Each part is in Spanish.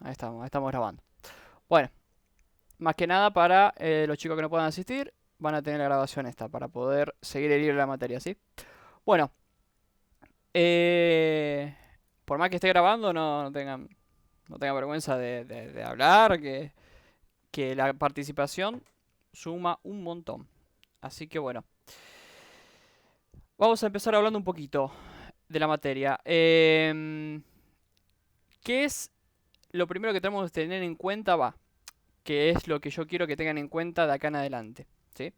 Ahí estamos grabando. Bueno, más que nada para los chicos que no puedan asistir, van a tener la grabación esta para poder seguir el hilo de la materia, ¿sí? Bueno, eh, por más que esté grabando, no tengan vergüenza de hablar, que la participación suma un montón. Así que bueno, vamos a empezar hablando un poquito de la materia. ¿Qué es lo primero que tenemos que tener en cuenta? Que es lo que yo quiero que tengan en cuenta de acá en adelante, ¿sí?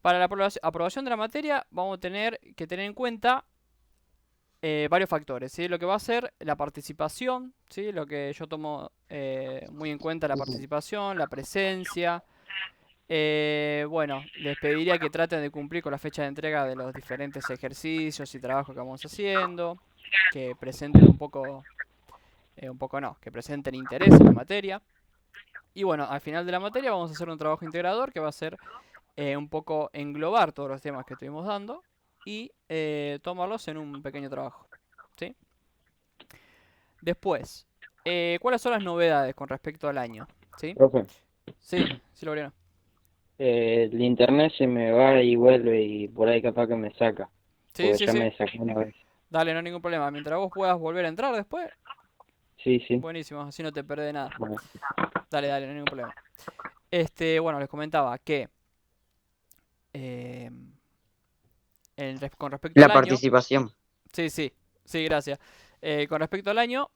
Para la aprobación de la materia vamos a tener que tener en cuenta varios factores, ¿sí? Lo que va a ser la participación, ¿sí? Lo que yo tomo muy en cuenta la participación, la presencia. Bueno, les pediría que traten de cumplir con la fecha de entrega de los diferentes ejercicios y trabajos que vamos haciendo, que presenten un poco no, que presenten interés en la materia. Y bueno, al final de la materia vamos a hacer un trabajo integrador que va a ser un poco englobar todos los temas que estuvimos dando y tomarlos en un pequeño trabajo, ¿sí? Después, ¿cuáles son las novedades con respecto al año? ¿Sí? Profe, Sí, sí, Lorena. el internet se me va y vuelve y por ahí capaz que me saca, Sí, porque sí, ya sí. me sacó una vez. Dale, no hay ningún problema. Mientras vos puedas volver a entrar después, Sí, sí. buenísimo, así no te perdés nada. Bueno, Dale, dale, no hay ningún problema. Bueno, les comentaba que eh, con respecto La al año, participación. sí, sí, sí, gracias. Con respecto al año,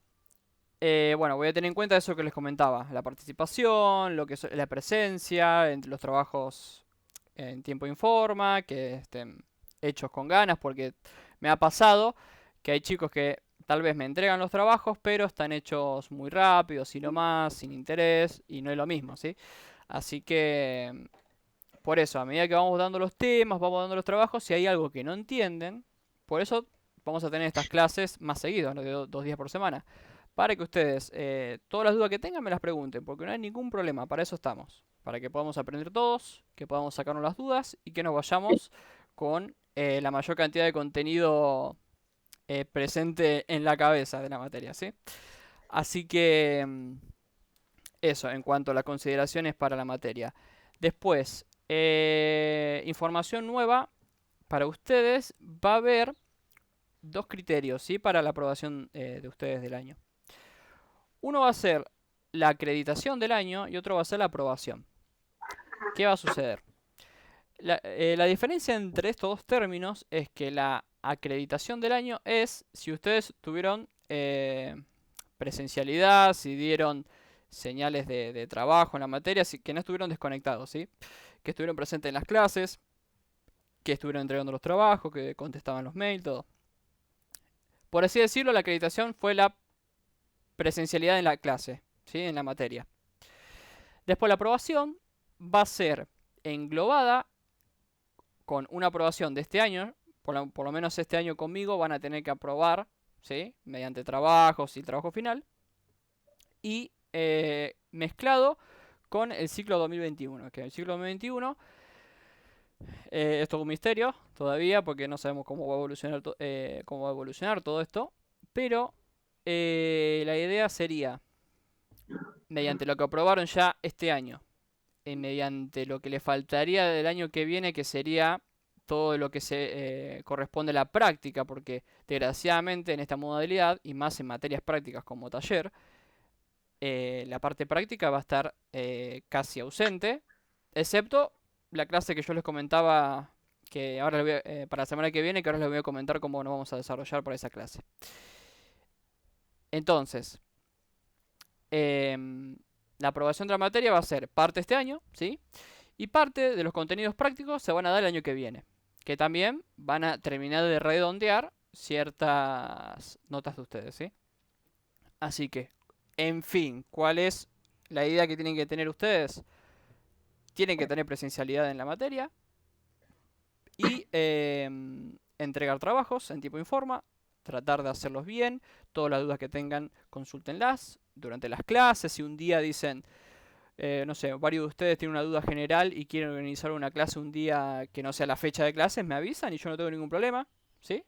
bueno, voy a tener en cuenta eso que les comentaba, la participación, lo que es la presencia, entre los trabajos en tiempo informa, que estén hechos con ganas, porque me ha pasado que hay chicos que tal vez me entregan los trabajos, pero están hechos muy rápido, sin nomás, sin interés, y no es lo mismo, ¿sí? Así que, por eso, a medida que vamos dando los temas, vamos dando los trabajos, si hay algo que no entienden, por eso vamos a tener estas clases más seguidos, ¿no? De 2 días por semana para que ustedes, todas las dudas que tengan, me las pregunten, porque no hay ningún problema, para eso estamos, para que podamos aprender todos, que podamos sacarnos las dudas y que nos vayamos con la mayor cantidad de contenido presente en la cabeza de la materia, ¿sí? Así que eso, en cuanto a las consideraciones para la materia. Después, información nueva para ustedes, va a haber dos criterios, ¿sí? Para la aprobación de ustedes del año. Uno va a ser la acreditación del año y otro va a ser la aprobación. ¿Qué va a suceder? La diferencia entre estos dos términos es que la acreditación del año es si ustedes tuvieron presencialidad, si dieron señales de trabajo en la materia, que no estuvieron desconectados, ¿sí? Que estuvieron presentes en las clases, que estuvieron entregando los trabajos, que contestaban los mails, todo. Por así decirlo, la acreditación fue la presencialidad en la clase, ¿sí? En la materia. Después la aprobación va a ser englobada con una aprobación de este año, por lo menos este año conmigo van a tener que aprobar, ¿sí? Mediante trabajos y trabajo final, y mezclado con el ciclo 2021, que el ciclo 2021 es todo un misterio todavía porque no sabemos cómo va a evolucionar, cómo va a evolucionar todo esto, pero la idea sería, mediante lo que aprobaron ya este año, mediante lo que le faltaría del año que viene, que sería todo lo que se corresponde a la práctica, porque desgraciadamente en esta modalidad, y más en materias prácticas como taller, la parte práctica va a estar casi ausente, excepto la clase que yo les comentaba, que ahora para la semana que viene, que ahora les voy a comentar cómo nos vamos a desarrollar para esa clase. Entonces, la aprobación de la materia va a ser parte este año, ¿sí? Y parte de los contenidos prácticos se van a dar el año que viene, que también van a terminar de redondear ciertas notas de ustedes, ¿sí? Así que, en fin, ¿cuál es la idea que tienen que tener ustedes? Tienen que tener presencialidad en la materia y entregar trabajos en tiempo y forma, tratar de hacerlos bien, todas las dudas que tengan, consúltenlas durante las clases. Si un día dicen, no sé, varios de ustedes tienen una duda general y quieren organizar una clase un día que no sea la fecha de clases, me avisan y yo no tengo ningún problema, ¿sí?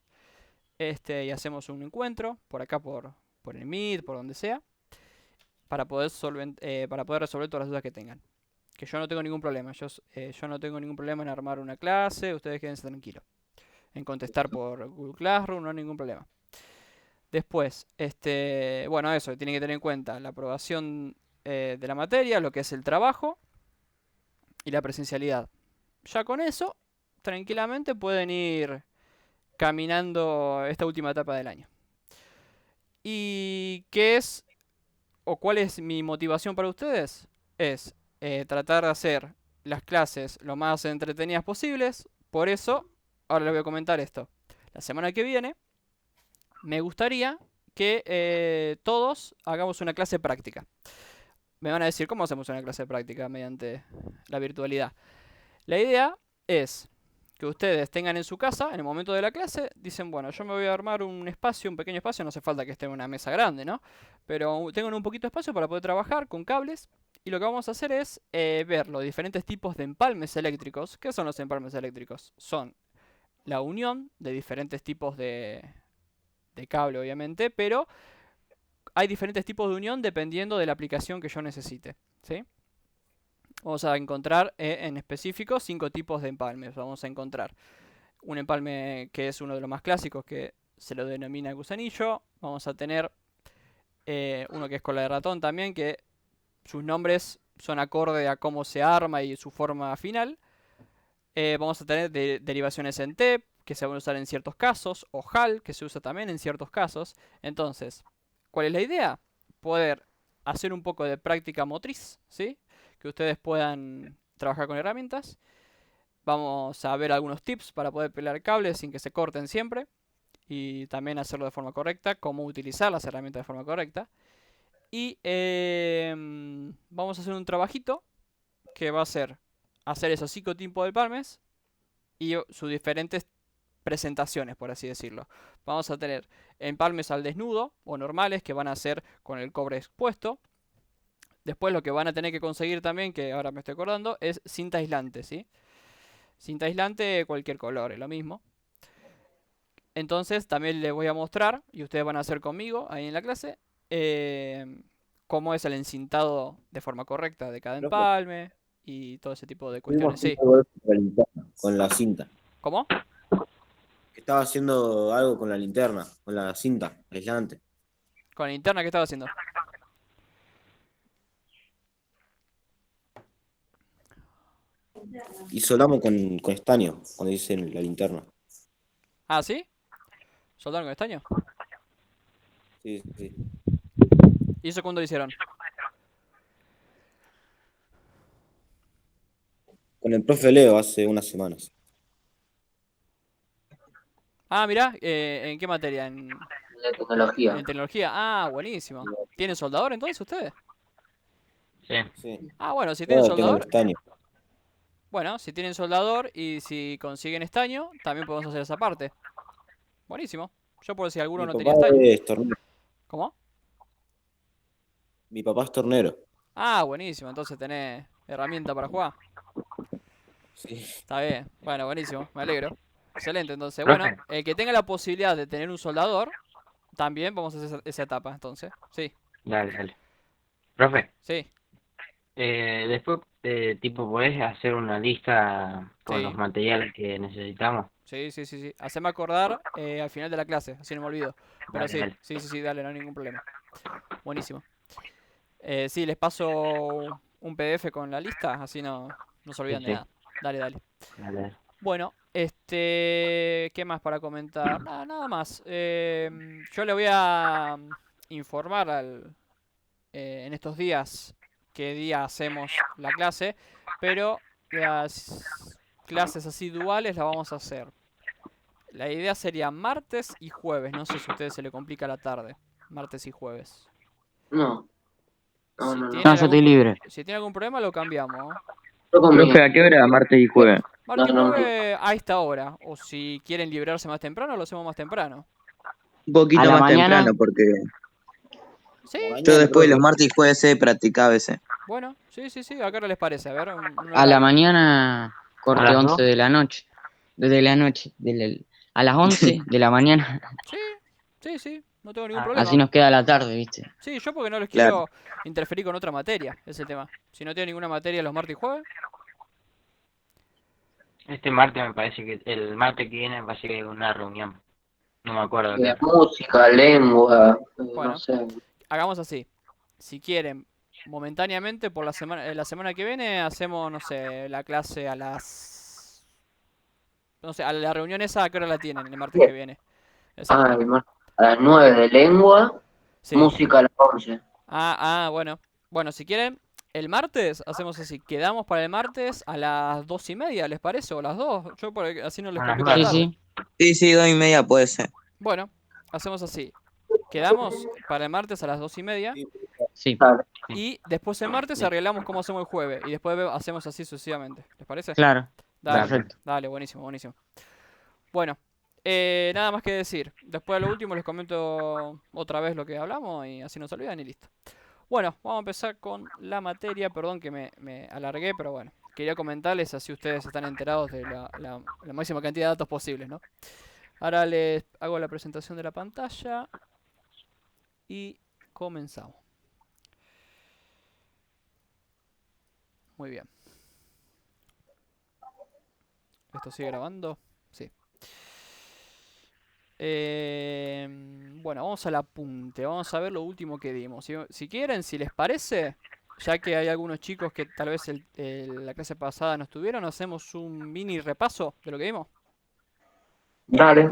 Y hacemos un encuentro por acá, por el Meet, por donde sea. para poder resolver todas las dudas que tengan. Que yo no tengo ningún problema. Yo no tengo ningún problema en armar una clase. Ustedes quédense tranquilos. En contestar por Google Classroom, no hay ningún problema. Después, bueno, eso, tienen que tener en cuenta la aprobación de la materia, lo que es el trabajo y la presencialidad. Ya con eso, tranquilamente pueden ir caminando esta última etapa del año. ¿Y qué es o cuál es mi motivación para ustedes? Es tratar de hacer las clases lo más entretenidas posibles. Por eso, ahora les voy a comentar esto. La semana que viene, me gustaría que todos hagamos una clase práctica. Me van a decir, ¿cómo hacemos una clase práctica mediante la virtualidad? La idea es que ustedes tengan en su casa, en el momento de la clase, dicen, bueno, yo me voy a armar un espacio, un pequeño espacio, no hace falta que esté en una mesa grande, ¿no? Pero tengan un poquito de espacio para poder trabajar con cables. Y lo que vamos a hacer es ver los diferentes tipos de empalmes eléctricos. ¿Qué son los empalmes eléctricos? Son la unión de diferentes tipos de cable, obviamente, pero hay diferentes tipos de unión dependiendo de la aplicación que yo necesite, ¿sí? Vamos a encontrar en específico 5 tipos de empalmes. Vamos a encontrar un empalme que es uno de los más clásicos, que se lo denomina gusanillo. Vamos a tener uno que es cola de ratón también, que sus nombres son acorde a cómo se arma y su forma final. Vamos a tener derivaciones en T, que se van a usar en ciertos casos, o HAL, que se usa también en ciertos casos. Entonces, ¿cuál es la idea? Poder hacer un poco de práctica motriz, ¿sí? Que ustedes puedan trabajar con herramientas. Vamos a ver algunos tips para poder pelar cables sin que se corten siempre. Y también hacerlo de forma correcta, cómo utilizar las herramientas de forma correcta. Y vamos a hacer un trabajito que va a ser hacer esos 5 tipos de empalmes y sus diferentes presentaciones, por así decirlo. Vamos a tener empalmes al desnudo o normales, que van a ser con el cobre expuesto. Después lo que van a tener que conseguir también, que ahora me estoy acordando, es cinta aislante, ¿sí? Cinta aislante, cualquier color, es lo mismo. Entonces también les voy a mostrar, y ustedes van a hacer conmigo ahí en la clase, cómo es el encintado de forma correcta de cada Profe, empalme y todo ese tipo de estuvimos cuestiones. Sí. haciendo algo con la linterna, con la cinta. ¿Cómo? Que estaba haciendo algo con la linterna, con la cinta aislante. Con la linterna, ¿qué estaba haciendo? Y solamos con estaño, cuando dicen la linterna. Ah, ¿sí? ¿Soldaron con estaño? Sí, sí. ¿Y eso cuándo lo hicieron? Con el profe Leo hace unas semanas. Ah, mirá, ¿en qué materia? De tecnología. En tecnología. Ah, buenísimo. ¿Tienen soldador entonces ustedes? Sí. Sí. Ah, bueno, si tienen Yo tengo el soldador, estaño. bueno, si tienen soldador y si consiguen estaño, también podemos hacer esa parte. Buenísimo. Yo por si alguno Mi no papá tenía estaño. es tornero. ¿Cómo? Mi papá es tornero. Ah, buenísimo. Entonces tenés herramienta para jugar. Sí. Está bien. Bueno, buenísimo. Me alegro. Excelente. Entonces, Profe. bueno, el que tenga la posibilidad de tener un soldador, también vamos a hacer esa etapa. Entonces, sí, Dale, dale. Profe, sí, después, tipo, ¿podés hacer una lista con los sí. materiales que necesitamos? Sí, sí, sí, sí. Haceme acordar al final de la clase, así no me olvido. Pero Dale, sí, dale. sí, sí, sí, dale, no hay ningún problema. Buenísimo. Sí, les paso un PDF con la lista, así no se Sí, olvidan de sí. nada. Dale, dale. Dale, dale. Bueno, ¿qué más para comentar? Nada más. Yo le voy a informar en estos días qué día hacemos la clase, pero las clases así duales las vamos a hacer. La idea sería martes y jueves. No sé si a ustedes se le complica la tarde. Martes y jueves. No, no, Si no, no. tienen No, yo estoy libre. si tienen algún problema, lo cambiamos. Profe, ¿a qué hora? Martes y jueves. Martes y jueves a esta hora. O si quieren librarse más temprano, lo hacemos más temprano. Un poquito ¿A la más mañana? temprano, porque Sí, Por la yo mañana, después de profe. los martes y jueves he practicado a veces. bueno, sí, sí, sí. ¿A qué hora les parece? A ver, un A la horario. mañana, ¿A corte las 11 2? de la noche. Desde la noche. A las 11 de la mañana. Sí, sí, sí. No tengo ningún Ah, problema. Así nos queda la tarde, ¿viste? Sí, yo porque no les Claro. quiero interferir con otra materia, ese es el tema. Si no tiene ninguna materia los martes y jueves, este martes me parece que el martes que viene me parece que hay una reunión. No me acuerdo qué. Música, lengua, Bueno. no sé. hagamos así. Si quieren, momentáneamente, por la semana que viene, hacemos, no sé, la clase a las... No sé, a la reunión esa, ¿a qué hora la tienen el martes que viene? Exacto. A las 9 de lengua, Sí. música a las 11. Bueno. Bueno, si quieren, el martes hacemos así. Quedamos para el martes a las 2:30, ¿les parece? O las 2. Yo así no les A las complico la Sí, tarde. sí. Sí, 2:30 puede ser. Bueno, hacemos así. Quedamos para el martes a las 2:30. Sí. Y después el martes arreglamos cómo hacemos el jueves. Y después hacemos así sucesivamente. ¿Les parece? Claro. Dale, Perfecto. dale, buenísimo, buenísimo. Bueno, nada más que decir. Después de lo último les comento otra vez lo que hablamos y así no se olvidan y listo. Bueno, vamos a empezar con la materia. Perdón que me alargué, pero bueno. Quería comentarles así ustedes están enterados de la máxima cantidad de datos posibles, ¿no? Ahora les hago la presentación de la pantalla y comenzamos. Muy bien. ¿Esto sigue grabando? Sí. Bueno, vamos al apunte. Vamos a ver lo último que dimos. Si quieren, si les parece, ya que hay algunos chicos que tal vez la clase pasada no estuvieron, hacemos un mini repaso de lo que vimos. Dale.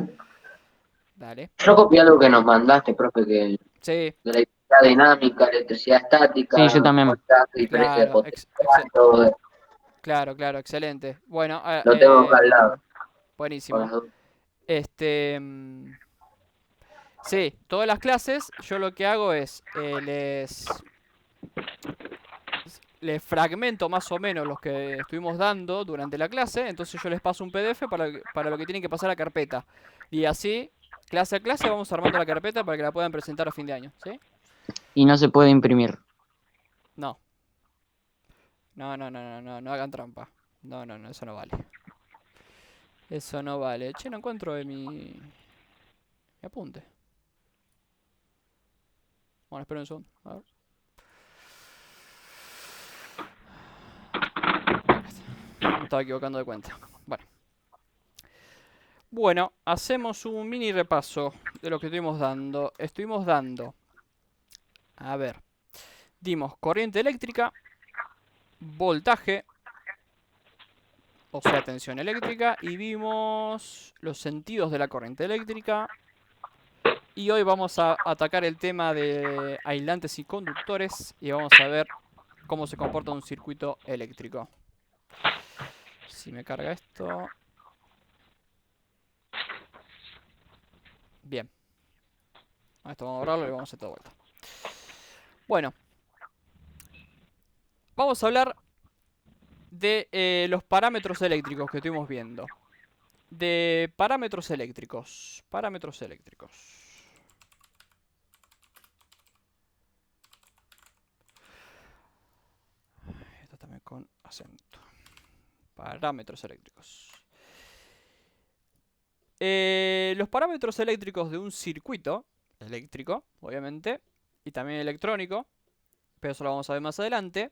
Dale. Yo copié algo que nos mandaste, profe, que Sí, de electricidad dinámica, electricidad estática, Sí, yo también. diferencia de claro, potencial, todo eso. claro, excelente. Bueno, Lo tengo acá al lado. buenísimo. Con las dudas. Sí, todas las clases yo lo que hago es les fragmento más o menos los que estuvimos dando durante la clase, entonces yo les paso un PDF para lo que tienen que pasar a carpeta. Y así, clase a clase, vamos armando la carpeta para que la puedan presentar a fin de año, ¿sí? Y no se puede imprimir. No. No hagan trampa. No, eso no vale. Eso no vale. Che, no encuentro mi apunte. Bueno, espera un segundo. A ver. Me estaba equivocando de cuenta. Bueno, hacemos un mini repaso de lo que estuvimos dando. A ver. Dimos corriente eléctrica, voltaje, o sea, tensión eléctrica, y vimos los sentidos de la corriente eléctrica. Y hoy vamos a atacar el tema de aislantes y conductores y vamos a ver cómo se comporta un circuito eléctrico. Si me carga esto. Bien. Esto vamos a borrarlo y vamos a hacer todo de vuelta. Bueno. Vamos a hablar de los parámetros eléctricos que estuvimos viendo. De parámetros eléctricos. Esto también con acento. Parámetros eléctricos. Los parámetros eléctricos de un circuito eléctrico, obviamente, y también electrónico, pero eso lo vamos a ver más adelante.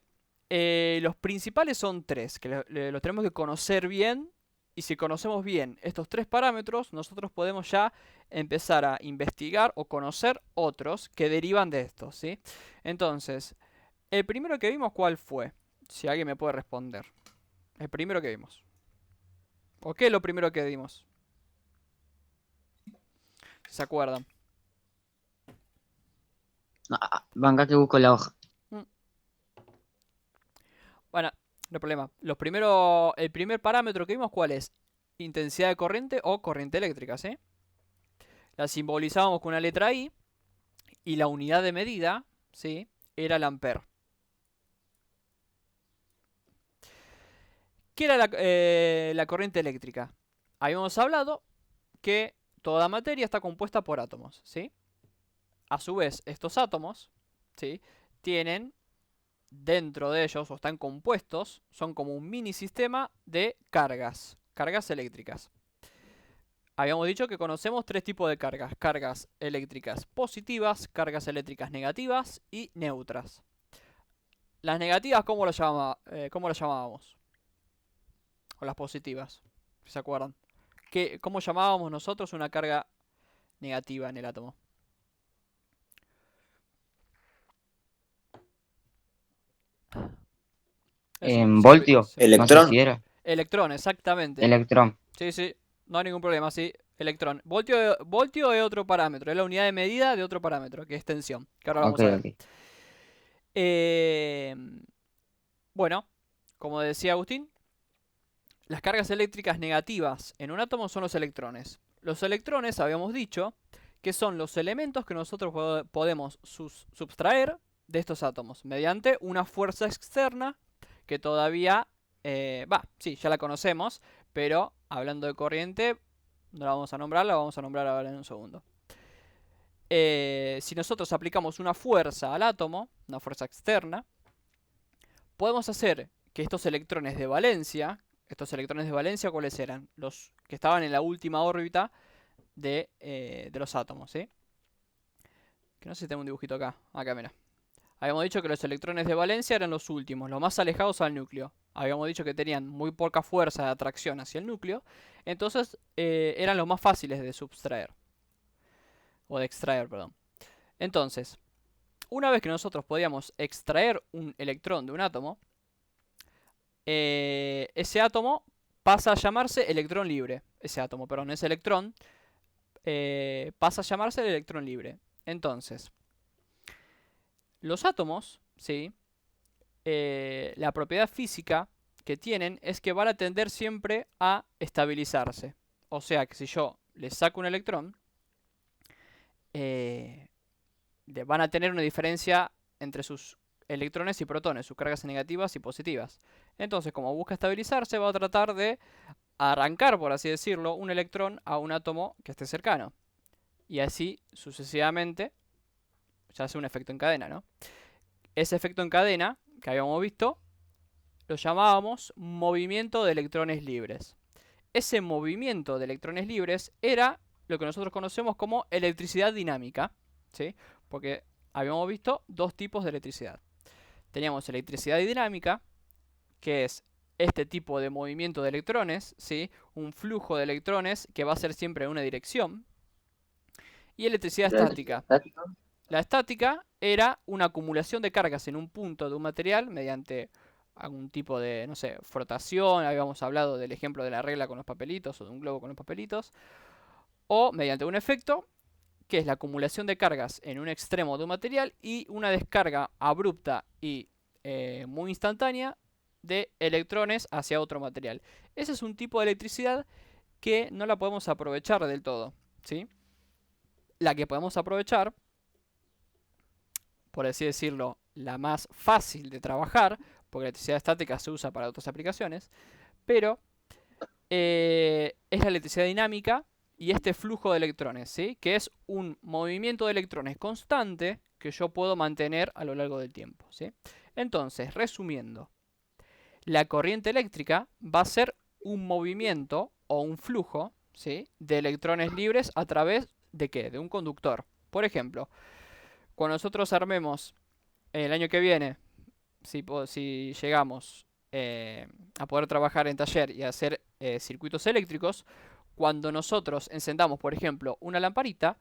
Los principales son tres, que los tenemos que conocer bien. Y si conocemos bien estos tres parámetros, nosotros podemos ya empezar a investigar o conocer otros que derivan de estos, ¿sí? Entonces, el primero que vimos, ¿cuál fue? Si alguien me puede responder. El primero que vimos. ¿O qué es lo primero que vimos? Si se acuerdan. Banca que busco la hoja. Bueno, no hay problema. El primer parámetro que vimos, ¿cuál es? Intensidad de corriente o corriente eléctrica, ¿sí? La simbolizábamos con una letra I. Y la unidad de medida, ¿sí? Era el ampere. ¿Qué era la corriente eléctrica? Habíamos hablado que toda materia está compuesta por átomos, ¿sí? A su vez, estos átomos, ¿sí? Tienen dentro de ellos, o están compuestos, son como un mini sistema de cargas eléctricas. Habíamos dicho que conocemos tres tipos de cargas. Cargas eléctricas positivas, cargas eléctricas negativas y neutras. Las negativas, ¿cómo las llamábamos? O las positivas, si se acuerdan. ¿Cómo llamábamos nosotros una carga negativa en el átomo? En voltio. Sí. No sé Electrón. si era. Electrón, exactamente. Electrón. Sí, no hay ningún problema, sí. Electrón. Voltio es otro parámetro, es la unidad de medida de otro parámetro, que es tensión, que ahora vamos Ok, a ver. ok. Bueno, como decía Agustín, las cargas eléctricas negativas en un átomo son los electrones. Los electrones, habíamos dicho, que son los elementos que nosotros podemos subtraer de estos átomos mediante una fuerza externa que todavía, sí, ya la conocemos, pero hablando de corriente, no la vamos a nombrar, la vamos a nombrar ahora en un segundo. Si nosotros aplicamos una fuerza al átomo, una fuerza externa, podemos hacer que estos electrones de valencia, ¿cuáles eran? Los que estaban en la última órbita de los átomos, ¿sí? Que no sé si tengo un dibujito acá. Acá, mira. Habíamos dicho que los electrones de valencia eran los últimos, los más alejados al núcleo. Habíamos dicho que tenían muy poca fuerza de atracción hacia el núcleo. Entonces eran los más fáciles de subtraer. O de extraer, perdón. Entonces, una vez que nosotros podíamos extraer un electrón de un átomo, ese átomo pasa a llamarse electrón libre. Ese electrón pasa a llamarse el electrón libre. Entonces, los átomos, ¿sí? La propiedad física que tienen es que van a tender siempre a estabilizarse. O sea que si yo les saco un electrón, van a tener una diferencia entre sus electrones y protones, sus cargas negativas y positivas. Entonces, como busca estabilizarse, va a tratar de arrancar, por así decirlo, un electrón a un átomo que esté cercano. Y así sucesivamente, ya hace un efecto en cadena, ¿no? Ese efecto en cadena, que habíamos visto, lo llamábamos movimiento de electrones libres. Ese movimiento de electrones libres era lo que nosotros conocemos como electricidad dinámica, ¿sí? Porque habíamos visto dos tipos de electricidad. Teníamos electricidad dinámica, que es este tipo de movimiento de electrones, ¿sí? Un flujo de electrones que va a ser siempre en una dirección. Y electricidad estática. La estática era una acumulación de cargas en un punto de un material mediante algún tipo de, no sé, frotación. Habíamos hablado del ejemplo de la regla con los papelitos o de un globo con los papelitos. O mediante un efecto, que es la acumulación de cargas en un extremo de un material y una descarga abrupta y muy instantánea de electrones hacia otro material. Ese es un tipo de electricidad que no la podemos aprovechar del todo, ¿sí? La que podemos aprovechar, por así decirlo, la más fácil de trabajar, porque la electricidad estática se usa para otras aplicaciones, pero es la electricidad dinámica y este flujo de electrones, ¿sí? Que es un movimiento de electrones constante que yo puedo mantener a lo largo del tiempo, ¿sí? Entonces, resumiendo, la corriente eléctrica va a ser un movimiento o un flujo, ¿sí? De electrones libres a través de ¿qué? De un conductor. Por ejemplo, cuando nosotros armemos el año que viene, si llegamos a poder trabajar en taller y hacer circuitos eléctricos, cuando nosotros encendamos, por ejemplo, una lamparita,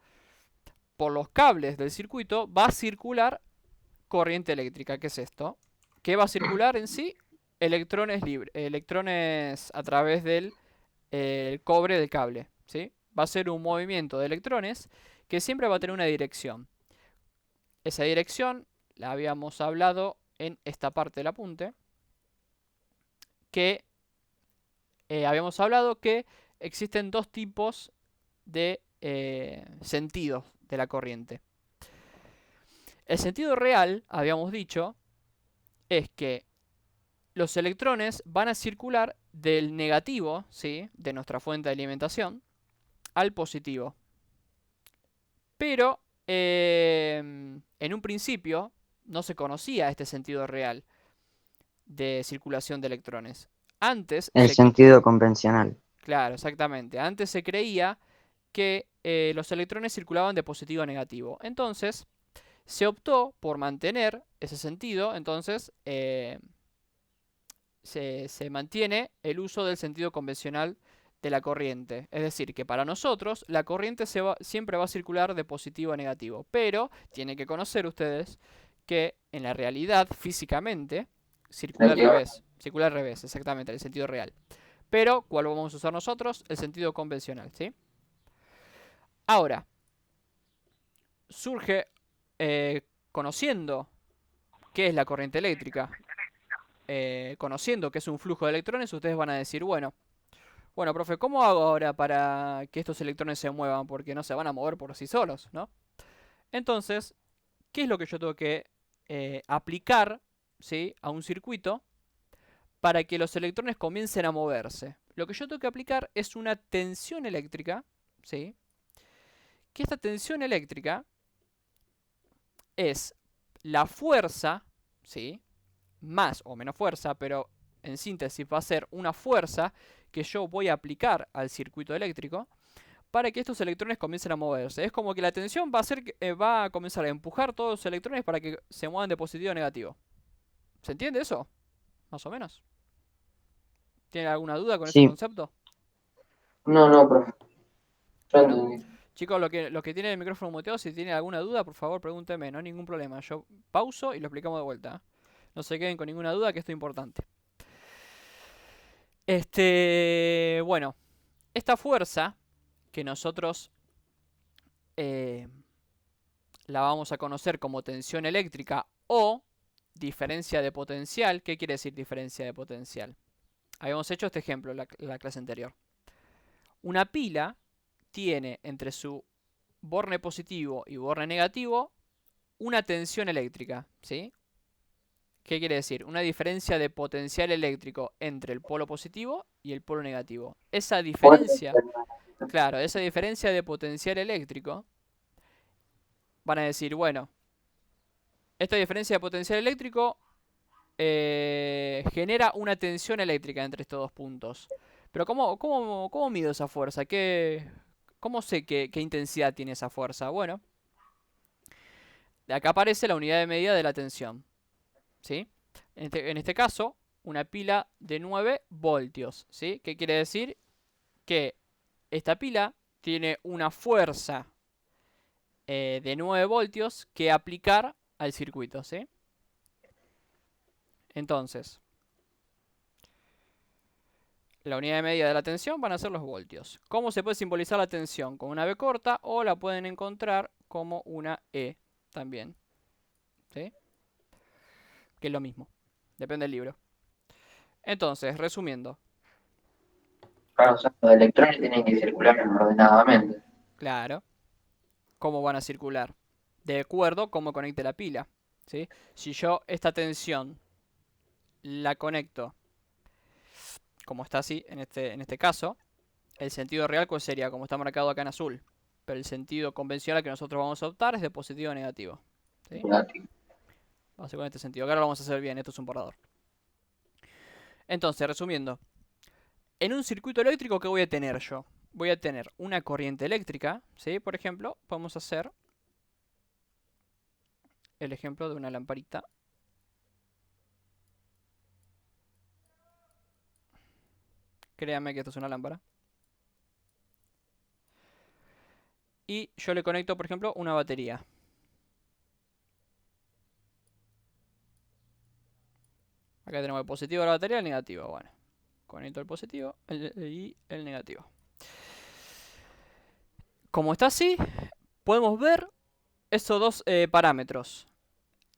por los cables del circuito va a circular corriente eléctrica. ¿Qué es esto? ¿Qué va a circular en sí? Electrones libres, electrones a través del cobre del cable, ¿sí? Va a ser un movimiento de electrones que siempre va a tener una dirección. Esa dirección la habíamos hablado en esta parte del apunte, que habíamos hablado que existen dos tipos de sentidos de la corriente. El sentido real, habíamos dicho, es que los electrones van a circular del negativo, ¿sí? De nuestra fuente de alimentación al positivo. Pero en un principio no se conocía este sentido real de circulación de electrones. Antes, El sentido convencional. Claro, exactamente. Antes se creía que los electrones circulaban de positivo a negativo. Entonces, se optó por mantener ese sentido. Entonces, se mantiene el uso del sentido convencional de la corriente. Es decir, que para nosotros la corriente siempre va a circular de positivo a negativo. Pero tienen que conocer ustedes que en la realidad, físicamente, circula al revés. Circula al revés, exactamente, en el sentido real. Pero, ¿cuál vamos a usar nosotros? El sentido convencional, ¿sí? Ahora, surge, conociendo qué es la corriente eléctrica, conociendo que es un flujo de electrones, ustedes van a decir, bueno, profe, ¿cómo hago ahora para que estos electrones se muevan? Porque no se van a mover por sí solos, ¿no? Entonces, ¿qué es lo que yo tengo que aplicar, ¿sí?, a un circuito para que los electrones comiencen a moverse? Lo que yo tengo que aplicar es una tensión eléctrica, ¿sí? Que esta tensión eléctrica es la fuerza, ¿sí?, más o menos fuerza, pero en síntesis va a ser una fuerza que yo voy a aplicar al circuito eléctrico para que estos electrones comiencen a moverse. Es como que la tensión va a comenzar a empujar todos los electrones para que se muevan de positivo a negativo. ¿Se entiende eso? Más o menos. ¿Tienen alguna duda con ese Sí. concepto? No, profe. Ya entendí. Chicos, los que tienen el micrófono muteado, si tienen alguna duda, por favor pregúntenme, no hay ningún problema. Yo pauso y lo explicamos de vuelta. No se queden con ninguna duda, que esto es importante. Bueno, esta fuerza que nosotros la vamos a conocer como tensión eléctrica o diferencia de potencial. ¿Qué quiere decir diferencia de potencial? Habíamos hecho este ejemplo en la clase anterior. Una pila tiene entre su borne positivo y borne negativo una tensión eléctrica, ¿sí? ¿Qué quiere decir? Una diferencia de potencial eléctrico entre el polo positivo y el polo negativo. Esa diferencia, claro, esa diferencia de potencial eléctrico, van a decir, bueno, esta diferencia de potencial eléctrico genera una tensión eléctrica entre estos dos puntos. Pero ¿cómo mido esa fuerza? ¿Cómo sé qué intensidad tiene esa fuerza? Bueno, de acá aparece la unidad de medida de la tensión, ¿sí? En este caso, una pila de 9 voltios, ¿sí? ¿Qué quiere decir? Que esta pila tiene una fuerza de 9 voltios que aplicar al circuito, ¿sí? Entonces, la unidad de medida de la tensión van a ser los voltios. ¿Cómo se puede simbolizar la tensión? Con una B corta, o la pueden encontrar como una E también, ¿sí? Que es lo mismo. Depende del libro. Entonces, resumiendo. Claro, o sea, los electrones tienen que circular ordenadamente. Claro. ¿Cómo van a circular? De acuerdo a cómo conecte la pila, ¿sí? Si yo esta tensión la conecto como está así, en este caso, el sentido real, ¿cuál sería? Como está marcado acá en azul. Pero el sentido convencional que nosotros vamos a optar es de positivo a negativo, ¿sí? Negativo. Va a ser con este sentido. Ahora lo vamos a hacer bien, esto es un borrador. Entonces, resumiendo. En un circuito eléctrico, ¿qué voy a tener yo? Voy a tener una corriente eléctrica, ¿sí? Por ejemplo, podemos hacer el ejemplo de una lamparita. Créanme que esto es una lámpara. Y yo le conecto, por ejemplo, una batería. Acá tenemos el positivo de la batería y el negativo. Bueno, conecto el positivo y el negativo. Como está así, podemos ver estos dos parámetros.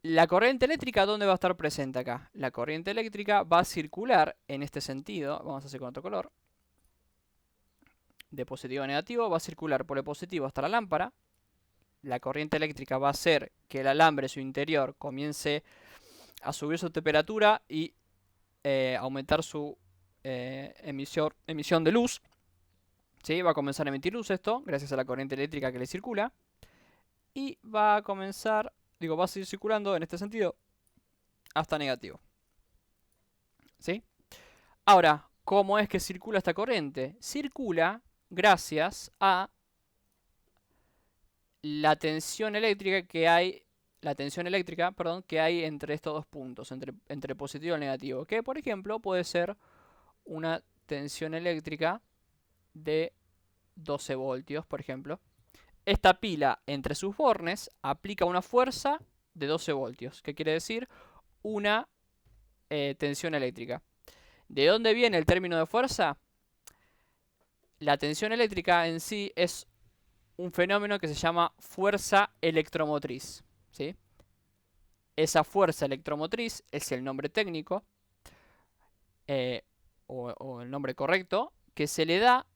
La corriente eléctrica, ¿dónde va a estar presente acá? La corriente eléctrica va a circular en este sentido. Vamos a hacer con otro color. De positivo a negativo, va a circular por el positivo hasta la lámpara. La corriente eléctrica va a hacer que el alambre, su interior, comience a subir su temperatura y aumentar su emisión de luz. ¿Sí? Va a comenzar a emitir luz esto, gracias a la corriente eléctrica que le circula. Y va a comenzar, va a seguir circulando en este sentido hasta negativo. ¿Sí? Ahora, ¿Cómo es que circula esta corriente? Circula gracias a la tensión eléctrica que hay, perdón, que hay entre estos dos puntos, entre positivo y negativo, que por ejemplo puede ser una tensión eléctrica de 12 voltios, por ejemplo. Esta pila entre sus bornes aplica una fuerza de 12 voltios, que quiere decir una tensión eléctrica. ¿De dónde viene el término de fuerza? La tensión eléctrica en sí es un fenómeno que se llama fuerza electromotriz, ¿sí? Esa fuerza electromotriz es el nombre técnico o el nombre correcto que se le da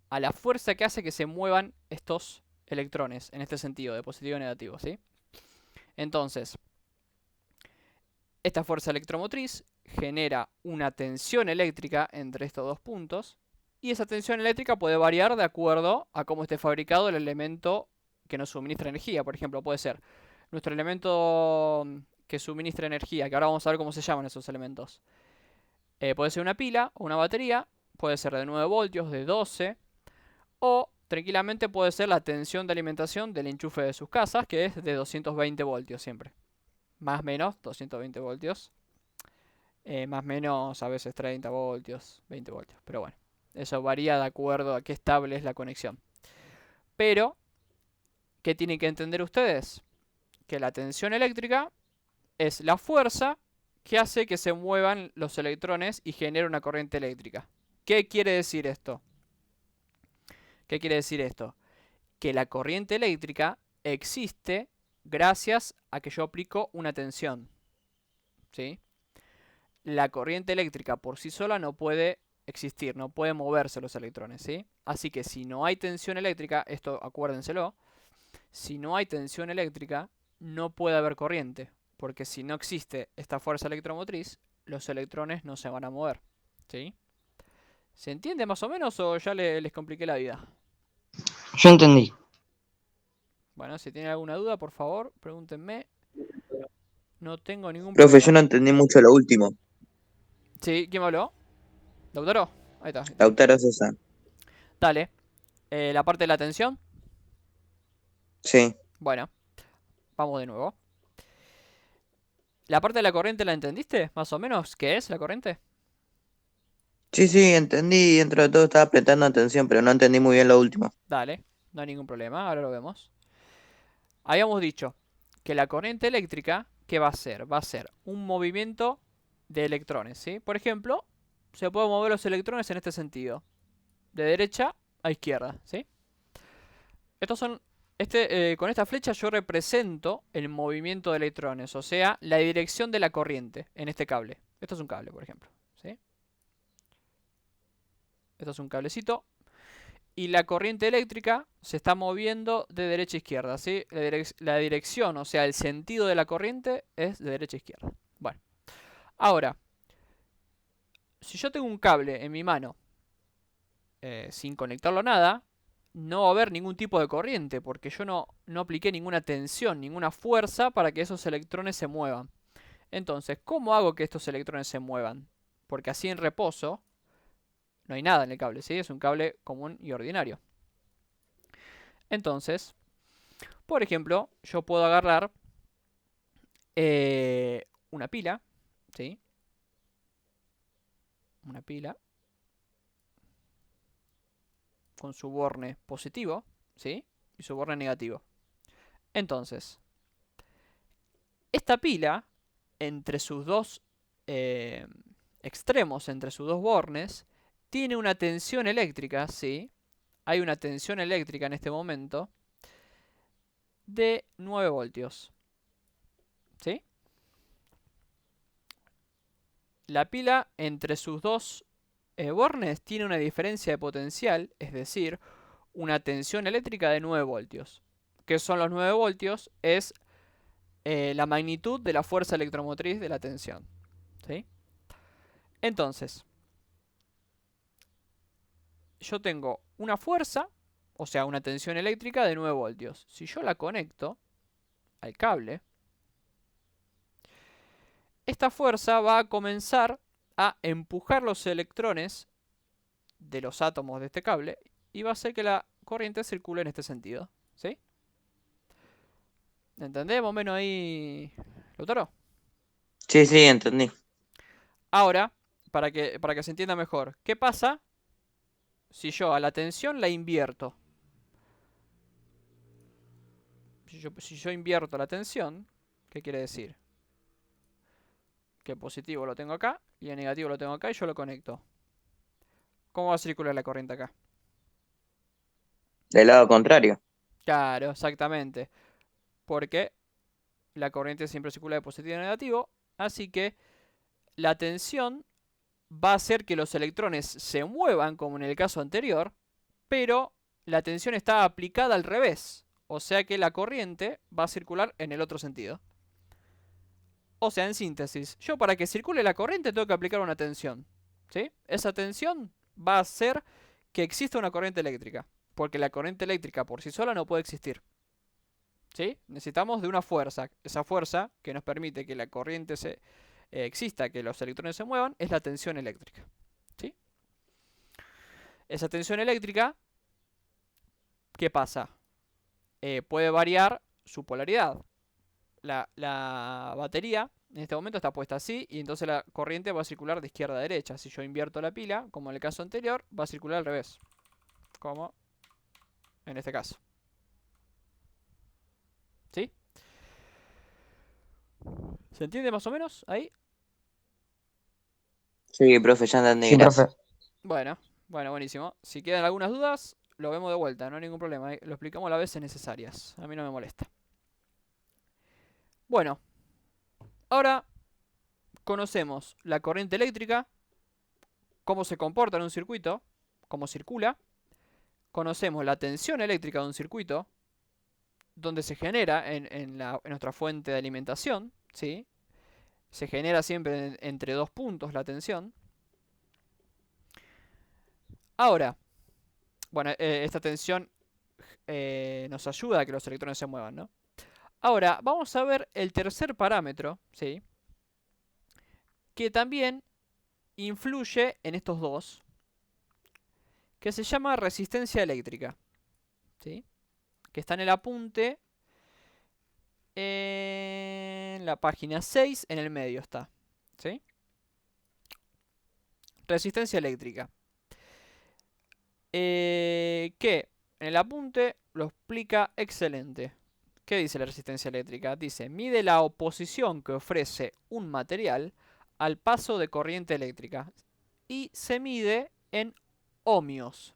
a la fuerza que hace que se muevan estos electrones en este sentido, de positivo y negativo, ¿sí? Entonces, esta fuerza electromotriz genera una tensión eléctrica entre estos dos puntos y esa tensión eléctrica puede variar de acuerdo a cómo esté fabricado el elemento que nos suministra energía. Por ejemplo, puede ser nuestro elemento que suministra energía, que ahora vamos a ver cómo se llaman esos elementos. Puede ser una pila o una batería, puede ser de 9 voltios, de 12, o tranquilamente puede ser la tensión de alimentación del enchufe de sus casas, que es de 220 voltios siempre. Más o menos 220 voltios. Más o menos a veces 30 voltios, 20 voltios. Pero bueno, eso varía de acuerdo a qué estable es la conexión. Pero, ¿qué tienen que entender ustedes? Que la tensión eléctrica es la fuerza que hace que se muevan los electrones y genere una corriente eléctrica. ¿Qué quiere decir esto? ¿Qué quiere decir esto? Que la corriente eléctrica existe gracias a que yo aplico una tensión, ¿sí? La corriente eléctrica por sí sola no puede existir, no puede moverse los electrones, ¿sí? Así que si no hay tensión eléctrica, esto acuérdenselo, si no hay tensión eléctrica, no puede haber corriente, porque si no existe esta fuerza electromotriz, los electrones no se van a mover, ¿sí? ¿Se entiende más o menos o ya les compliqué la vida? Yo entendí. Bueno, si tienen alguna duda, por favor, pregúntenme. No tengo ningún Profe, yo problema. no entendí mucho lo último. Sí, ¿quién me habló? ¿Lautaro? Ahí está. Lautaro Sosa. Dale. La parte de la tensión. Sí. Bueno, vamos de nuevo. ¿La parte de la corriente la entendiste? Más o menos, ¿qué es la corriente? Sí, entendí. Dentro de todo estaba prestando atención, pero no entendí muy bien lo último. Dale, no hay ningún problema, ahora lo vemos. Habíamos dicho que la corriente eléctrica, ¿qué va a hacer? Va a ser un movimiento de electrones, ¿sí? Por ejemplo, se pueden mover los electrones en este sentido. De derecha a izquierda, ¿sí? Estos son... con esta flecha yo represento el movimiento de electrones, o sea, la dirección de la corriente en este cable. Esto es un cable, por ejemplo, ¿sí? Esto es un cablecito. Y la corriente eléctrica se está moviendo de derecha a izquierda, ¿sí? La dirección, o sea, el sentido de la corriente es de derecha a izquierda. Bueno, ahora, si yo tengo un cable en mi mano sin conectarlo a nada, no va a haber ningún tipo de corriente, porque yo no apliqué ninguna tensión, ninguna fuerza para que esos electrones se muevan. Entonces, ¿cómo hago que estos electrones se muevan? Porque así en reposo no hay nada en el cable, ¿sí? Es un cable común y ordinario. Entonces, por ejemplo, yo puedo agarrar una pila, ¿sí? Una pila con su borne positivo, ¿sí? Y su borne negativo. Entonces, esta pila, entre sus dos extremos, entre sus dos bornes, tiene una tensión eléctrica, ¿sí? Hay una tensión eléctrica en este momento de 9 voltios, ¿sí? La pila entre sus dos bornes tiene una diferencia de potencial, es decir, una tensión eléctrica de 9 voltios. ¿Qué son los 9 voltios? Es la magnitud de la fuerza electromotriz de la tensión, ¿sí? Entonces, yo tengo una fuerza, o sea, una tensión eléctrica de 9 voltios. Si yo la conecto al cable, esta fuerza va a comenzar a empujar los electrones de los átomos de este cable y va a hacer que la corriente circule en este sentido, ¿sí? ¿Entendés más o menos ahí, Lautaro? Sí, sí, entendí. Ahora, para que se entienda mejor, ¿qué pasa si yo a la tensión la invierto? Si yo invierto la tensión, ¿qué quiere decir? Que el positivo lo tengo acá y el negativo lo tengo acá y yo lo conecto. ¿Cómo va a circular la corriente acá? Del lado contrario. Claro, exactamente. Porque la corriente siempre circula de positivo a negativo, así que la tensión va a hacer que los electrones se muevan, como en el caso anterior, pero la tensión está aplicada al revés. O sea que la corriente va a circular en el otro sentido. O sea, en síntesis, yo para que circule la corriente tengo que aplicar una tensión, ¿sí? Esa tensión va a hacer que exista una corriente eléctrica, porque la corriente eléctrica por sí sola no puede existir, ¿sí? Necesitamos de una fuerza. Esa fuerza que nos permite que la corriente exista, que los electrones se muevan, es la tensión eléctrica, ¿sí? Esa tensión eléctrica, ¿qué pasa? Puede variar su polaridad. La batería en este momento está puesta así y entonces la corriente va a circular de izquierda a derecha. Si yo invierto la pila, como en el caso anterior, va a circular al revés, como en este caso. ¿Sí? ¿Se entiende más o menos ahí? Sí, profe, ya entendí, Sí, gracias. profe. Bueno, buenísimo. Si quedan algunas dudas, lo vemos de vuelta, no hay ningún problema. Lo explicamos las veces necesarias. A mí no me molesta. Bueno, ahora conocemos la corriente eléctrica, cómo se comporta en un circuito, cómo circula. Conocemos la tensión eléctrica de un circuito, donde se genera en nuestra fuente de alimentación, ¿sí? Se genera siempre entre dos puntos la tensión. Ahora, bueno, esta tensión nos ayuda a que los electrones se muevan, ¿no? Ahora, vamos a ver el tercer parámetro, ¿sí? Que también influye en estos dos, que se llama resistencia eléctrica, ¿sí? Que está en el apunte, en la página 6, en el medio está, ¿sí? Resistencia eléctrica. Que en el apunte lo explica excelente. ¿Qué dice la resistencia eléctrica? Dice, mide la oposición que ofrece un material al paso de corriente eléctrica y se mide en ohmios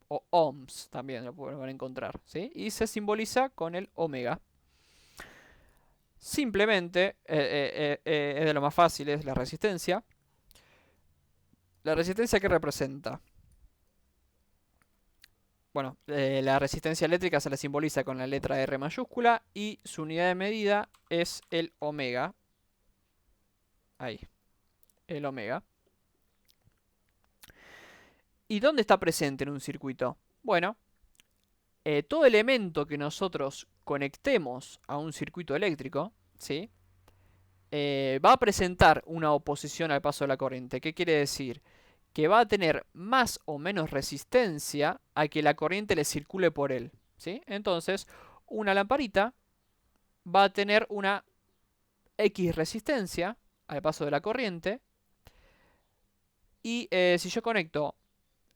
o ohms, también lo pueden encontrar, ¿sí? Y se simboliza con el omega. Simplemente, es de lo más fácil, es la resistencia. ¿La resistencia qué representa? Bueno, la resistencia eléctrica se la simboliza con la letra R mayúscula y su unidad de medida es el omega. Ahí, el omega. ¿Y dónde está presente en un circuito? Bueno, todo elemento que nosotros conectemos a un circuito eléctrico, ¿sí? Va a presentar una oposición al paso de la corriente. ¿Qué quiere decir? Que va a tener más o menos resistencia a que la corriente le circule por él, ¿sí? Entonces, una lamparita va a tener una X resistencia al paso de la corriente. Y si yo conecto,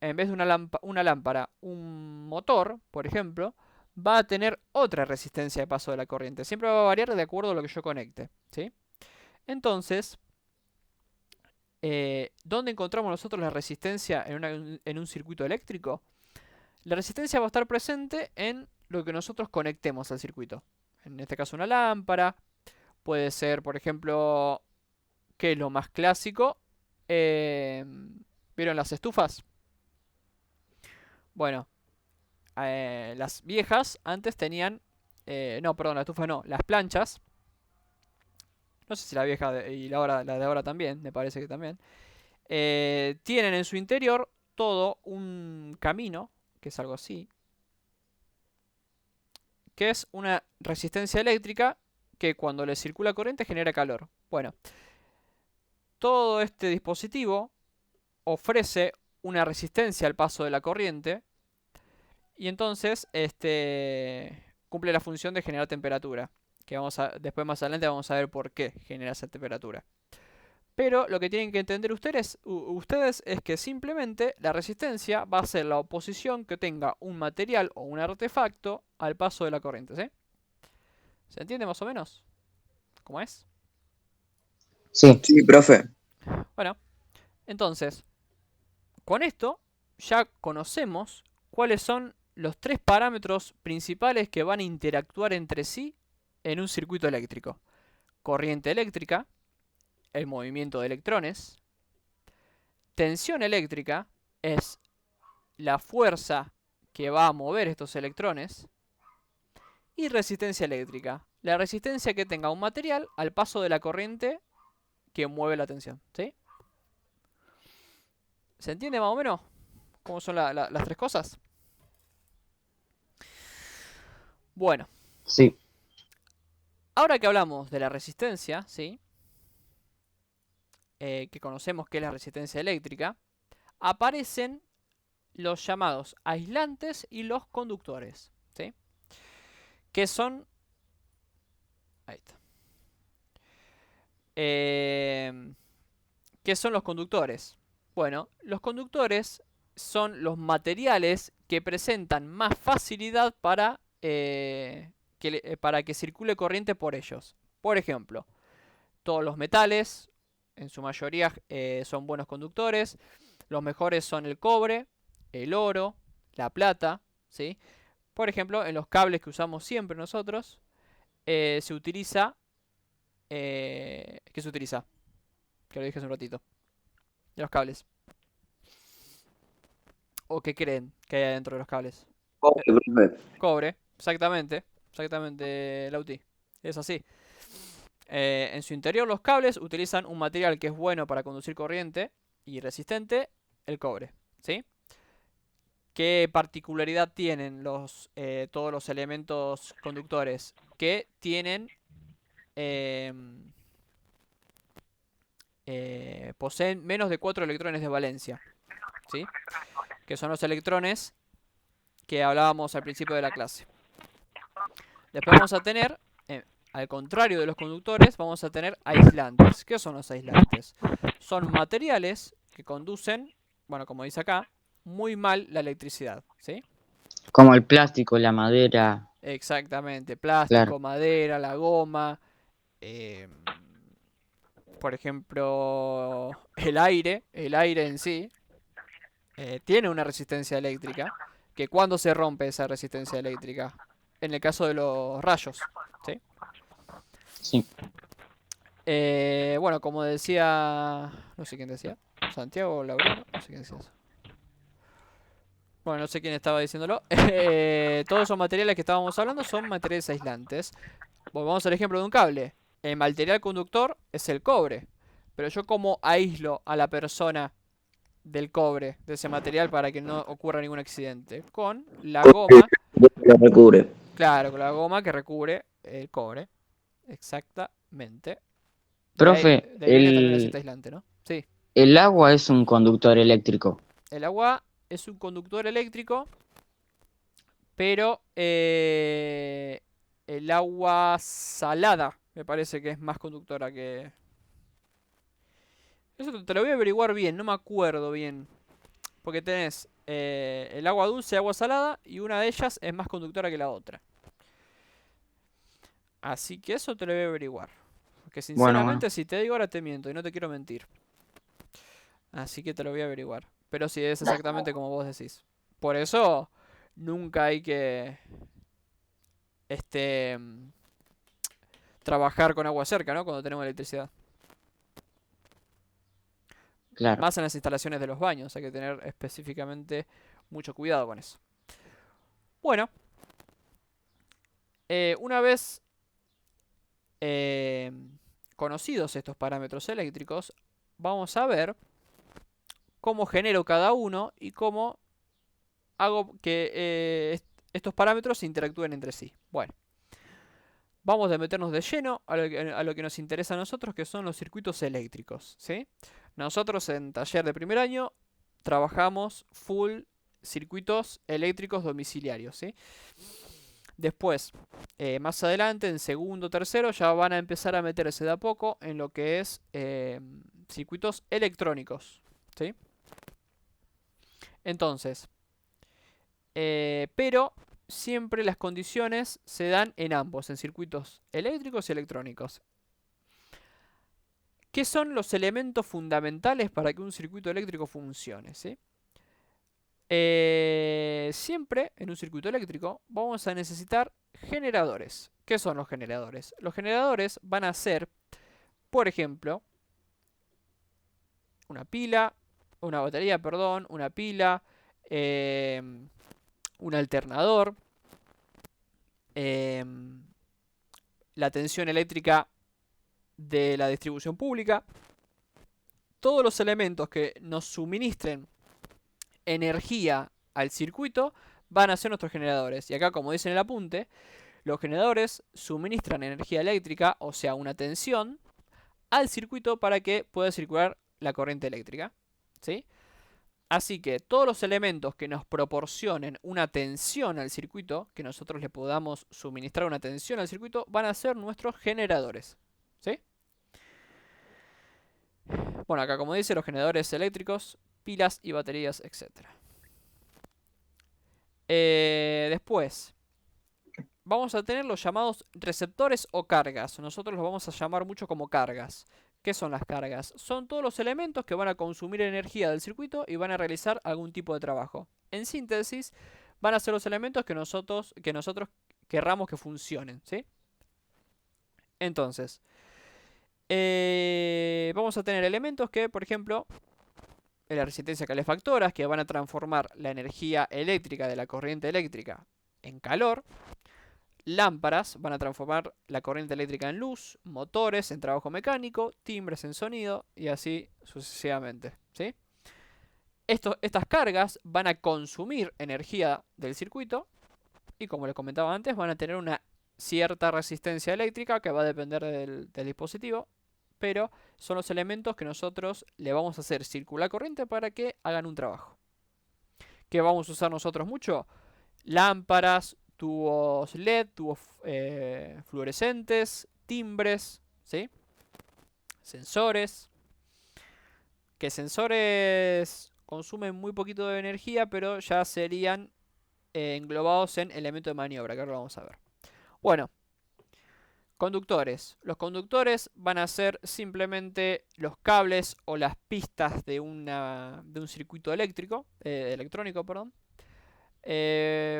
en vez de una lámpara, un motor, por ejemplo, va a tener otra resistencia de paso de la corriente. Siempre va a variar de acuerdo a lo que yo conecte, ¿sí? Entonces, ¿dónde encontramos nosotros la resistencia en un circuito eléctrico? La resistencia va a estar presente en lo que nosotros conectemos al circuito. En este caso una lámpara. Puede ser, por ejemplo, ¿qué es lo más clásico? ¿Vieron las estufas? Bueno, las viejas antes tenían... no, perdón, la estufa no, las planchas. No sé si la vieja y la de ahora también, me parece que también. Tienen en su interior todo un camino, que es algo así, que es una resistencia eléctrica que cuando le circula corriente genera calor. Bueno, todo este dispositivo ofrece una resistencia al paso de la corriente. Y entonces cumple la función de generar temperatura. Que después más adelante vamos a ver por qué genera esa temperatura. Pero lo que tienen que entender ustedes es que simplemente la resistencia va a ser la oposición que tenga un material o un artefacto al paso de la corriente, ¿sí? ¿Se entiende más o menos? ¿Cómo es? Sí. Sí, profe. Bueno, entonces, con esto ya conocemos cuáles son los 3 parámetros principales que van a interactuar entre sí en un circuito eléctrico. Corriente eléctrica, el movimiento de electrones. Tensión eléctrica es la fuerza que va a mover estos electrones. Y resistencia eléctrica, la resistencia que tenga un material al paso de la corriente que mueve la tensión, ¿sí? ¿Se entiende más o menos cómo son las 3 cosas? Bueno, Sí. ahora que hablamos de la resistencia, ¿sí? Que conocemos que es la resistencia eléctrica, aparecen los llamados aislantes y los conductores, ¿sí? Que son... Ahí está. ¿Qué son los conductores? Bueno, los conductores son los materiales que presentan más facilidad para que circule corriente por ellos. Por ejemplo, todos los metales, en su mayoría, son buenos conductores. Los mejores son el cobre, el oro, la plata, ¿sí? Por ejemplo, en los cables que usamos siempre nosotros, se utiliza... ¿qué se utiliza? Que lo dije hace un ratito. De los cables. ¿O qué creen que hay adentro de los cables? Cobre, profe. Cobre, exactamente. Exactamente, Lauti. Es así. En su interior los cables utilizan un material que es bueno para conducir corriente y resistente, el cobre, ¿sí? ¿Qué particularidad tienen todos los elementos conductores? Que tienen... poseen menos de 4 electrones de valencia, ¿sí? Que son los electrones que hablábamos al principio de la clase. Después vamos a tener, al contrario de los conductores, vamos a tener aislantes. ¿Qué son los aislantes? Son materiales que conducen, bueno, como dice acá, muy mal la electricidad, ¿sí? Como el plástico, la madera. Exactamente, plástico, Claro. madera, la goma, por ejemplo, el aire en sí, tiene una resistencia eléctrica, que cuando se rompe esa resistencia eléctrica, en el caso de los rayos, ¿sí? Sí. Bueno, como decía, no sé quién decía, Santiago o Laureano, no sé quién decía eso. Bueno, no sé quién estaba diciéndolo. Todos esos materiales que estábamos hablando son materiales aislantes. Volvamos al ejemplo de un cable. El material conductor es el cobre. Pero yo cómo aíslo a la persona del cobre, de ese material, para que no ocurra ningún accidente. Con la goma. Lo recubre. Claro, con la goma que recubre el cobre. Exactamente. Profe, De ahí viene también la cinta aislante, ¿no? Sí. el agua es un conductor eléctrico. El agua es un conductor eléctrico, pero el agua salada me parece que es más conductora que... Eso te lo voy a averiguar bien, no me acuerdo bien. Porque tenés el agua dulce y agua salada, y una de ellas es más conductora que la otra. Así que eso te lo voy a averiguar. Porque sinceramente, Bueno. si te digo ahora te miento y no te quiero mentir. Así que te lo voy a averiguar. Pero sí, es exactamente como vos decís. Por eso nunca hay que trabajar con agua cerca, ¿no? Cuando tenemos electricidad. Claro. Más en las instalaciones de los baños. Hay que tener específicamente mucho cuidado con eso. Bueno. Una vez conocidos estos parámetros eléctricos, vamos a ver cómo genero cada uno y cómo hago que estos parámetros interactúen entre sí. Bueno, vamos a meternos de lleno a lo que nos interesa a nosotros, que son los circuitos eléctricos, ¿sí? Nosotros en taller de primer año trabajamos full circuitos eléctricos domiciliarios, ¿sí? Después, más adelante, en segundo, tercero, ya van a empezar a meterse de a poco en lo que es circuitos electrónicos, ¿sí? Entonces, pero siempre las condiciones se dan en ambos, en circuitos eléctricos y electrónicos. ¿Qué son los elementos fundamentales para que un circuito eléctrico funcione, ¿sí? Siempre en un circuito eléctrico vamos a necesitar generadores. ¿Qué son los generadores? Los generadores van a ser, por ejemplo, una batería, perdón, una pila, un alternador, la tensión eléctrica de la distribución pública. Todos los elementos que nos suministren energía al circuito van a ser nuestros generadores. Y acá, como dice en el apunte, los generadores suministran energía eléctrica, o sea, una tensión, al circuito para que pueda circular la corriente eléctrica, ¿sí? Así que todos los elementos que nos proporcionen una tensión al circuito, que nosotros le podamos suministrar una tensión al circuito, van a ser nuestros generadores, ¿sí? Bueno, acá como dice, los generadores eléctricos, pilas y baterías, etc. Después, vamos a tener los llamados receptores o cargas. Nosotros los vamos a llamar mucho como cargas. ¿Qué son las cargas? Son todos los elementos que van a consumir energía del circuito y van a realizar algún tipo de trabajo. En síntesis, van a ser los elementos que nosotros querramos que funcionen, ¿sí? Entonces, vamos a tener elementos que, por ejemplo, en la resistencia calefactoras, que van a transformar la energía eléctrica de la corriente eléctrica en calor. Lámparas van a transformar la corriente eléctrica en luz, motores en trabajo mecánico, timbres en sonido y así sucesivamente, ¿sí? Estas cargas van a consumir energía del circuito y, como les comentaba antes, van a tener una cierta resistencia eléctrica que va a depender del dispositivo, pero son los elementos que nosotros le vamos a hacer circular corriente para que hagan un trabajo. ¿Qué vamos a usar nosotros mucho? Lámparas, tubos LED, tubos fluorescentes, timbres, ¿sí? Sensores. Que sensores consumen muy poquito de energía, pero ya serían englobados en elemento de maniobra, que ahora lo vamos a ver. Bueno, conductores. Los conductores van a ser simplemente los cables o las pistas de un circuito electrónico, perdón.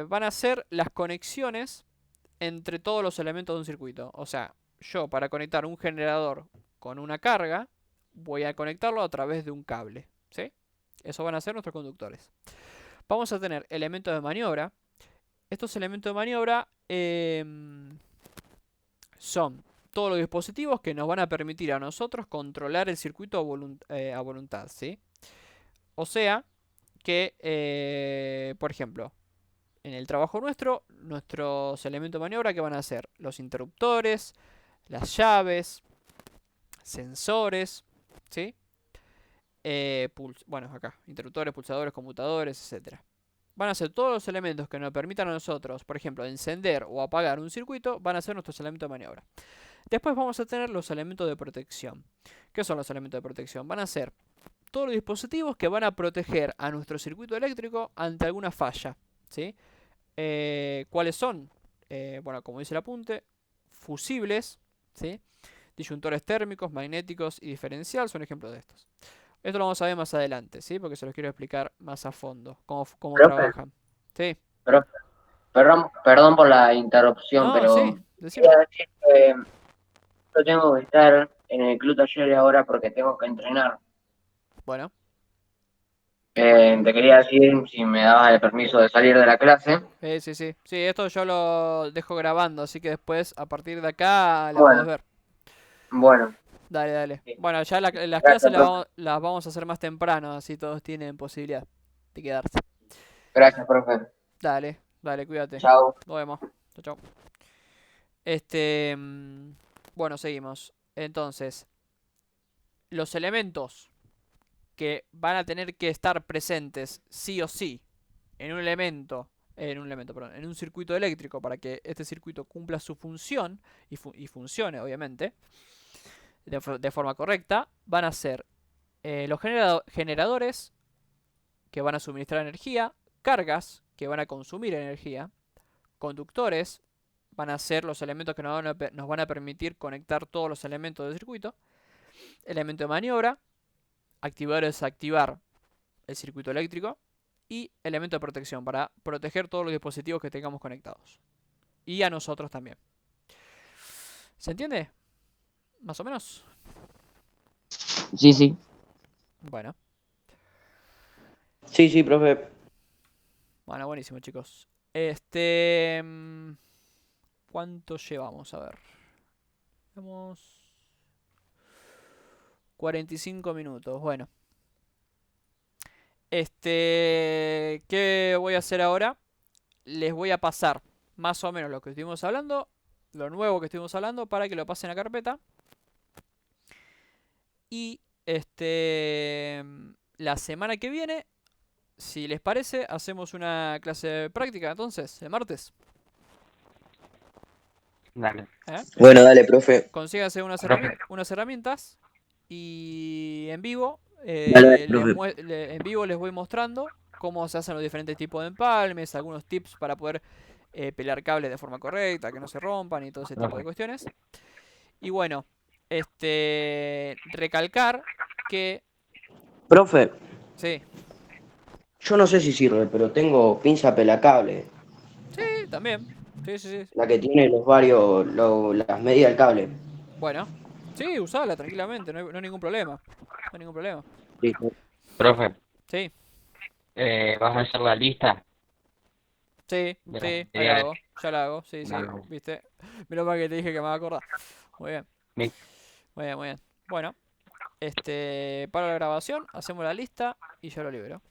Van a ser las conexiones entre todos los elementos de un circuito. O sea, yo para conectar un generador con una carga, voy a conectarlo a través de un cable, ¿sí? Eso van a ser nuestros conductores. Vamos a tener elementos de maniobra. Estos elementos de maniobra son todos los dispositivos que nos van a permitir a nosotros controlar el circuito a voluntad, ¿sí? O sea, que, por ejemplo, en el trabajo nuestros elementos de maniobra, que van a ser los interruptores, las llaves, sensores, ¿sí? Bueno, acá, interruptores, pulsadores, conmutadores, etc. Van a ser todos los elementos que nos permitan a nosotros, por ejemplo, encender o apagar un circuito, van a ser nuestros elementos de maniobra. Después vamos a tener los elementos de protección. ¿Qué son los elementos de protección? Van a ser todos los dispositivos que van a proteger a nuestro circuito eléctrico ante alguna falla, ¿sí? ¿Cuáles son? Bueno, como dice el apunte, fusibles, ¿sí? Disyuntores térmicos, magnéticos y diferencial son ejemplos de estos. Esto lo vamos a ver más adelante, ¿sí? Porque se los quiero explicar más a fondo, cómo Profe, trabajan. Sí. Perdón por la interrupción, No, pero sí, decime. quería decir que yo tengo que estar en el club taller ahora porque tengo que entrenar. Bueno, Te quería decir si me dabas el permiso de salir de la clase. sí. Sí, esto yo lo dejo grabando, así que después, a parir de acá, la Bueno, podés ver. bueno, Dale. sí. Bueno, ya las Gracias, clases profe. las vamos a hacer más temprano, así todos tienen posibilidad de quedarse. Gracias, profe. Dale, cuídate. Chao. Nos vemos. Chau. Bueno, seguimos. Entonces, los elementos que van a tener que estar presentes sí o sí en un elemento, perdón, en un circuito eléctrico para que este circuito cumpla su función y funcione, obviamente, de forma correcta, van a ser los generadores que van a suministrar energía, cargas que van a consumir energía, conductores van a ser los elementos que nos van a permitir conectar todos los elementos del circuito, elemento de maniobra, activar o desactivar el circuito eléctrico y elemento de protección para proteger todos los dispositivos que tengamos conectados. Y a nosotros también. ¿Se entiende? ¿Más o menos? Sí, sí. Bueno. Sí, sí, profe. Bueno, buenísimo, chicos. ¿Cuánto llevamos? A ver. Llevamos 45 minutos. Bueno. ¿Qué voy a hacer ahora? Les voy a pasar más o menos lo que estuvimos hablando, lo nuevo que estuvimos hablando, para que lo pasen a carpeta. Y la semana que viene, si les parece, hacemos una clase de práctica, entonces, el martes. Dale. Bueno, dale, profe. Consíganse unas Profe. herramientas y en vivo, Dale, profe. en vivo les voy mostrando cómo se hacen los diferentes tipos de empalmes, algunos tips para poder pelar cables de forma correcta, que no se rompan y todo ese tipo de Profe. cuestiones. Y bueno, recalcar que... Profe, Sí, yo no sé si sirve, pero tengo pinza pelacable, sí, también. Sí, sí, sí. la que tiene las medidas del cable. Bueno, sí, usala tranquilamente, no hay ningún problema. No hay ningún problema. Sí. Profe, Sí, ¿vas a hacer la lista sí, de los sí, ahí la materiales? hago. Ya la hago, sí, sí, Dale. viste. Menos mal que te dije que me va a acordar. Muy bien, Bien. muy bien, muy bien. Bueno, para la grabación, hacemos la lista y yo lo libero.